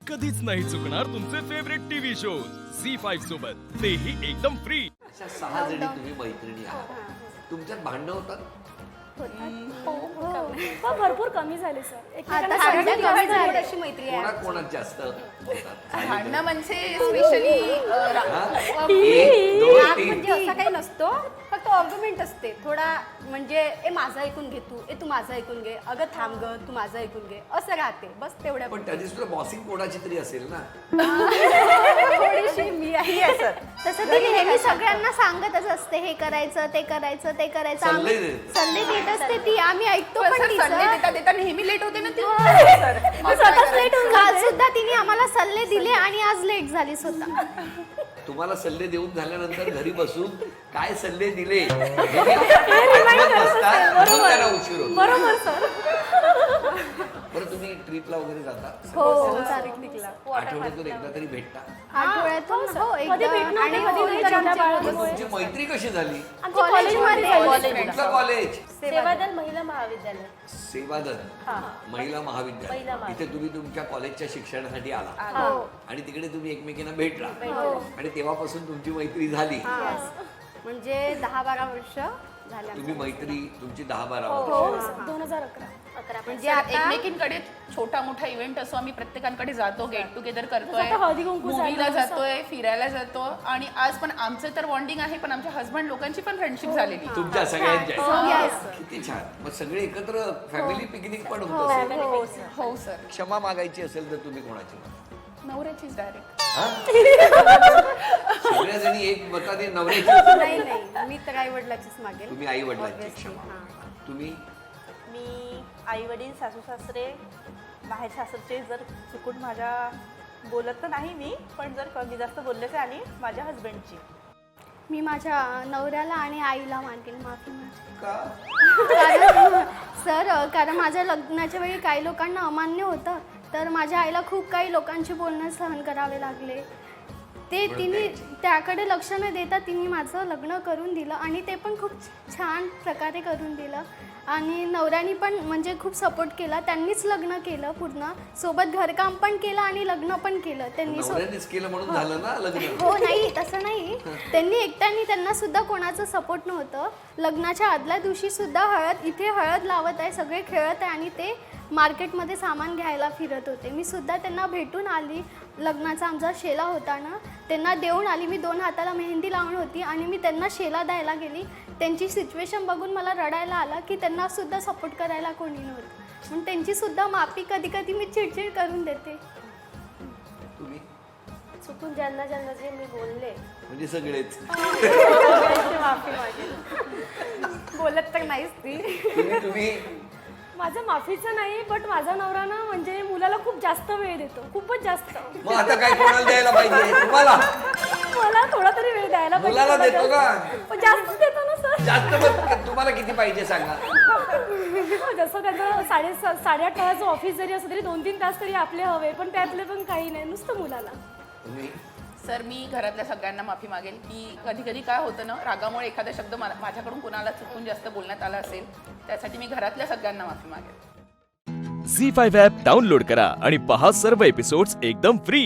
कधीच नाही चुकणार तुमचे फेवरेट टीव्ही शोज झी5 सोबत, तेही एकदम फ्री. अशा 6 जणी तुम्ही मैत्रिणी आहात, तुमच्यात भांडणं होतात? भरपूर कमी झाले सर. आता सगळ्यात कमी झाली अशी मैत्री आहे. कोणात जास्त होतात? भांडणं म्हणजे स्पेशली राग म्हणजे असं काही नसतो, फक्त आर्ग्युमेंट असते थोडा. म्हणजे ए माझं ऐकून घे तू, ए तू माझं ऐकून घे, अगं थांब ग तू माझं ऐकून घे, असं राहते बस तेवढ्या. पण त्या दिवशी बॉसिंग कोणाची तरी असेल ना? थोडीशी मी आहे सर. तसं ती नेहमी सगळ्यांना सांगतच असते, हे करायचं ते करायचं ते करायचं. सल्ले देते. सल्ले देत असते ती, आम्ही ऐकतो पण संडे तिचं. देता देता नेहमी लेट होते ना ती. स्वतःच लेट होऊन काल सुद्धा तिने आम्हाला सल्ले दिले आणि आज लेट झाली स्वतः. तुम्हाला सल्ले देऊन झाल्यानंतर घरी बसून काय सल्ले दिले त्याला उशीर होतो. बरोबर सर. बरं, तुम्ही ट्रिपला वगैरे जाता? हो पिकनिकला आठवड्यातून एकदा तरी भेटता? आठवड्यातून हो कधी एकदा. भेटणं आणि होते, कधी नंतर नाही. आमच्या पण बाळामुळे. तुमची मैत्री कशी झाली? आमच्या कॉलेजमध्ये कुठलं कॉलेज? सेवादल महिला महाविद्यालय. सेवादल महिला महाविद्यालय. इथे तुम्ही तुमच्या कॉलेजच्या शिक्षणासाठी आला आणि तिकडे तुम्ही एकमेकींना भेटला आणि तेव्हापासून तुमची मैत्री झाली. म्हणजे 10-12 वर्ष झाले. तुम्ही मैत्री तुमची 10-12 हो वर्ष. 2011. म्हणजे आता एकमेकींकडे छोटा मोठा इव्हेंट असो, आम्ही प्रत्येकांकडे जातो, गेट टुगेदर करतोय, आता हळदी-कुंकू मूवीला झालं, जातोय, फिरायला जातो. आणि आज पण आमचं तर बॉन्डिंग आहे, पण आमच्या हस्बंड लोकांची पण फ्रेंडशिप झालेली. तुमच्या सगळ्यांच्या Yes. किती छान. मग सगळे एकत्र फॅमिली पिकनिक पण होत असेल. हो सर. क्षमा मागायची असेल तर तुम्ही कोणाची? नवऱ्याचीच डायरेक्ट. सगळ्या जणी एक मताने नवऱ्याची. नाही नाही, मी तर आई वडिलाचीच मागेल. तुम्ही आई वडिलांची Obviously, क्षमा. हां. तुम्ही? मी आई वडील सासू सासरे बाहेर सासरचे जर चुकून माझ्या बोलत तर नाही मी, पण जर कमी जास्त बोललेच आणि माझ्या हस्बंडची. मी माझ्या नवऱ्याला आणि आईला मागेल माफी माझी. का? कारण माझ्या लग्नाच्या वेळी काही लोकांना अमान्य होतं, तर माझ्या आईला खूप काही लोकांचे बोलणं सहन करावे लागले. ते तिने त्याकडे लक्ष न देता तिने माझं लग्न करून दिलं आणि ते पण खूप छान प्रकारे करून दिलं. आणि नवऱ्याने पण म्हणजे खूप सपोर्ट केला. त्यांनीच लग्न केलं पूर्ण, सोबत घरकाम पण केलं आणि लग्न पण केलं त्यांनी. नवऱ्यानेच केलं म्हणून झालं ना लग्न? हो नाही, तसं नाही. त्यांनी एकट्याने, त्यांना सुद्धा कोणाचं सपोर्ट नव्हतं. लग्नाच्या आदल्या दिवशी सुद्धा इथे हळद लावत आहे, सगळे खेळत आहे आणि ते मार्केटमध्ये सामान घ्यायला फिरत होते. मी सुद्धा त्यांना भेटून आली. लग्नाचा आमचा शेला होता ना, त्यांना देऊन आली. मी 2 हाताला मेहंदी लावून होती आणि मी त्यांना शेला द्यायला गेली. त्यांची सिच्युएशन बघून मला रडायला आलं की त्यांना सुद्धा सपोर्ट करायला कोणी नव्हतं. म्हणून त्यांची सुद्धा माफी कधी कधी मी चिडचिड करून देते. तुम्ही? चुकून ज्यांना ज्यांना जे मी बोलले म्हणजे सगळेच? सगळ्यांची माफी मागेल. बोलत तर नाहीच ती. तुम्ही? माझं माफीचं नाही, बट माझा नवरा ना म्हणजे मुलाला खूप जास्त वेळ देतो, खूपच जास्त. मग आता काय कोणाला द्यायला पाहिजे? तुम्हाला? मला थोडा तरी वेळ द्यायला पाहिजे. मुलाला देतो का? पण जास्त देतो ना सर. जास्त मग तुम्हाला किती पाहिजे सांगा? जसं त्याचं 8:30 तासाचं ऑफिस जरी असं तरी 2-3 तास तरी आपले हवे, पण त्यातले पण काही नाही, नुसतं मुलाला. तुम्ही? सर मी घरातल्या सगळ्यांना माफी मागेल की कधी कधी काय होतं ना, रागामुळे एखादा शब्द माझ्याकडून कोणाला चुकून जास्त बोलण्यात आला असेल, त्यासाठी मी घरातल्या सगळ्यांना माफी मागेल. झी5 ॲप डाउनलोड करा आणि पहा सर्व एपिसोड्स एकदम फ्री.